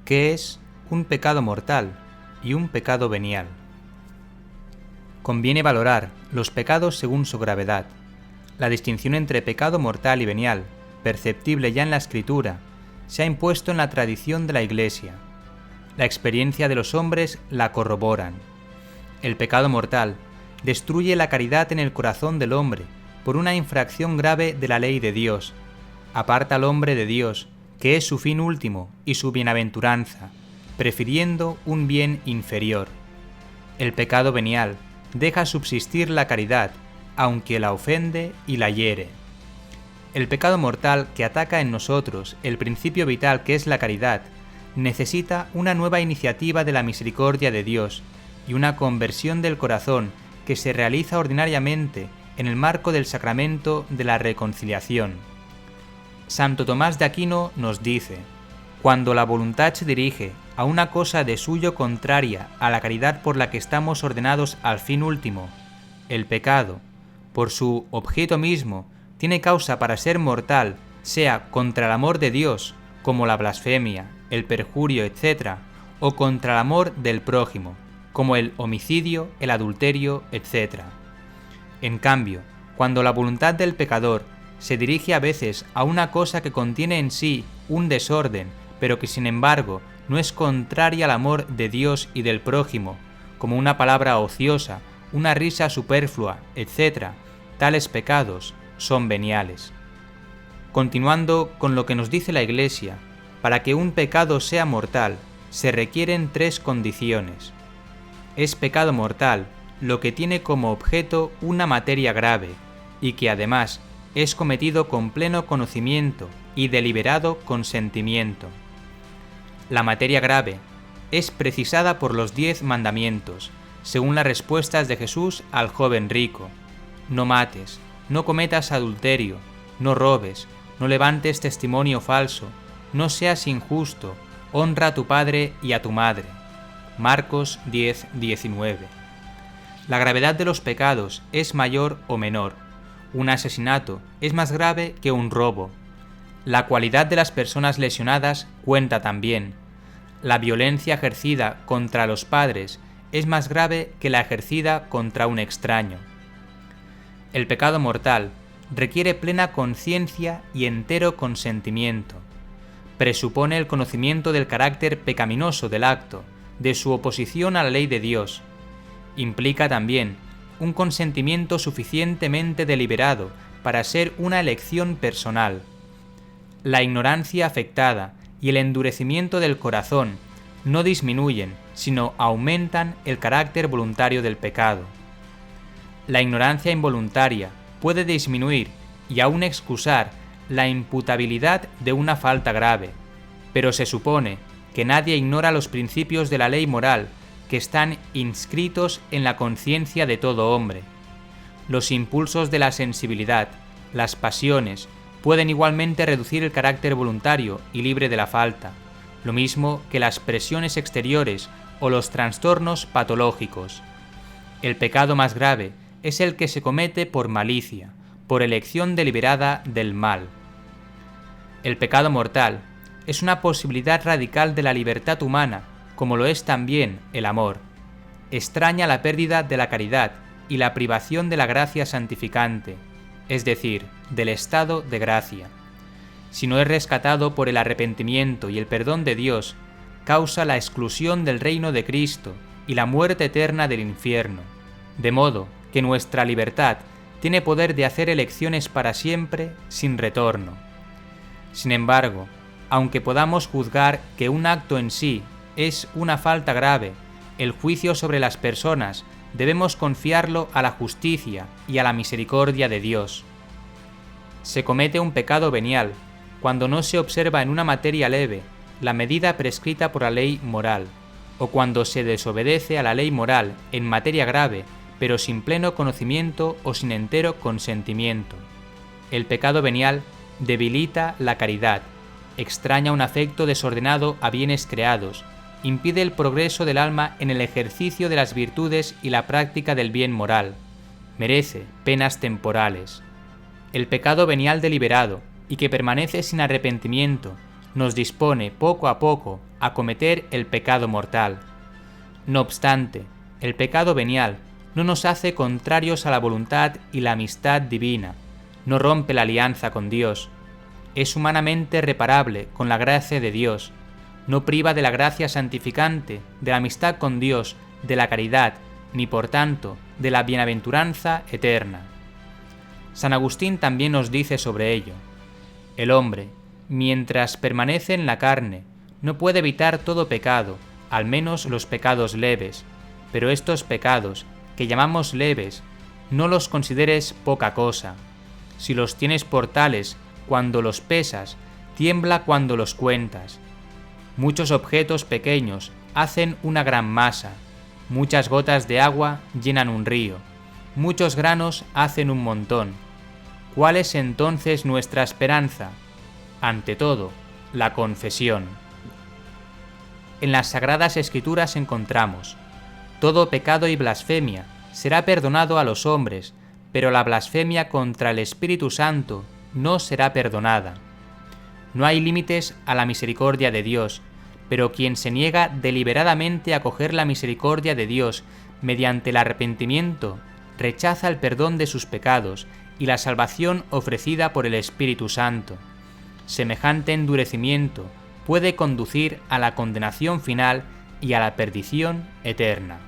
¿Qué es un pecado mortal y un pecado venial? Conviene valorar los pecados según su gravedad. La distinción entre pecado mortal y venial, perceptible ya en la Escritura, se ha impuesto en la tradición de la Iglesia. La experiencia de los hombres la corroboran. El pecado mortal destruye la caridad en el corazón del hombre por una infracción grave de la ley de Dios. Aparta al hombre de Dios, que es su fin último y su bienaventuranza, prefiriendo un bien inferior. El pecado venial deja subsistir la caridad, aunque la ofende y la hiere. El pecado mortal que ataca en nosotros el principio vital que es la caridad, necesita una nueva iniciativa de la misericordia de Dios y una conversión del corazón que se realiza ordinariamente en el marco del sacramento de la reconciliación. Santo Tomás de Aquino nos dice: cuando la voluntad se dirige a una cosa de suyo contraria a la caridad por la que estamos ordenados al fin último, el pecado, por su objeto mismo, tiene causa para ser mortal, sea contra el amor de Dios, como la blasfemia, el perjurio, etc., o contra el amor del prójimo, como el homicidio, el adulterio, etc. En cambio, cuando la voluntad del pecador se dirige a veces a una cosa que contiene en sí un desorden, pero que sin embargo no es contraria al amor de Dios y del prójimo, como una palabra ociosa, una risa superflua, etc., tales pecados son veniales. Continuando con lo que nos dice la Iglesia, para que un pecado sea mortal, se requieren 3 condiciones. Es pecado mortal lo que tiene como objeto una materia grave, y que además es cometido con pleno conocimiento y deliberado consentimiento. La materia grave es precisada por los 10 mandamientos, según las respuestas de Jesús al joven rico: no mates, no cometas adulterio, no robes, no levantes testimonio falso, no seas injusto, honra a tu padre y a tu madre. Marcos 10:19. La gravedad de los pecados es mayor o menor. Un asesinato es más grave que un robo. La cualidad de las personas lesionadas cuenta también. La violencia ejercida contra los padres es más grave que la ejercida contra un extraño. El pecado mortal requiere plena conciencia y entero consentimiento. Presupone el conocimiento del carácter pecaminoso del acto, de su oposición a la ley de Dios. Implica también un consentimiento suficientemente deliberado para ser una elección personal. La ignorancia afectada y el endurecimiento del corazón no disminuyen, sino aumentan el carácter voluntario del pecado. La ignorancia involuntaria puede disminuir y aún excusar la imputabilidad de una falta grave, pero se supone que nadie ignora los principios de la ley moral que están inscritos en la conciencia de todo hombre. Los impulsos de la sensibilidad, las pasiones, pueden igualmente reducir el carácter voluntario y libre de la falta, lo mismo que las presiones exteriores o los trastornos patológicos. El pecado más grave es el que se comete por malicia, por elección deliberada del mal. El pecado mortal es una posibilidad radical de la libertad humana, como lo es también el amor. Extraña la pérdida de la caridad y la privación de la gracia santificante, es decir, del estado de gracia. Si no es rescatado por el arrepentimiento y el perdón de Dios, causa la exclusión del reino de Cristo y la muerte eterna del infierno, de modo que nuestra libertad tiene poder de hacer elecciones para siempre sin retorno. Sin embargo, aunque podamos juzgar que un acto en sí es una falta grave, el juicio sobre las personas debemos confiarlo a la justicia y a la misericordia de Dios. Se comete un pecado venial cuando no se observa en una materia leve la medida prescrita por la ley moral, o cuando se desobedece a la ley moral en materia grave, pero sin pleno conocimiento o sin entero consentimiento. El pecado venial debilita la caridad, extraña un afecto desordenado a bienes creados, impide el progreso del alma en el ejercicio de las virtudes y la práctica del bien moral, merece penas temporales. El pecado venial deliberado y que permanece sin arrepentimiento nos dispone poco a poco a cometer el pecado mortal. No obstante, el pecado venial no nos hace contrarios a la voluntad y la amistad divina, no rompe la alianza con Dios, es humanamente reparable con la gracia de Dios, no priva de la gracia santificante, de la amistad con Dios, de la caridad, ni por tanto de la bienaventuranza eterna. San Agustín también nos dice sobre ello: el hombre, mientras permanece en la carne, no puede evitar todo pecado, al menos los pecados leves, pero estos pecados, que llamamos leves, no los consideres poca cosa. Si los tienes por tales, cuando los pesas, tiembla cuando los cuentas. Muchos objetos pequeños hacen una gran masa, muchas gotas de agua llenan un río, muchos granos hacen un montón. ¿Cuál es entonces nuestra esperanza? Ante todo, la confesión. En las Sagradas Escrituras encontramos: todo pecado y blasfemia será perdonado a los hombres, pero la blasfemia contra el Espíritu Santo no será perdonada. No hay límites a la misericordia de Dios, pero quien se niega deliberadamente a acoger la misericordia de Dios mediante el arrepentimiento, rechaza el perdón de sus pecados y la salvación ofrecida por el Espíritu Santo. Semejante endurecimiento puede conducir a la condenación final y a la perdición eterna.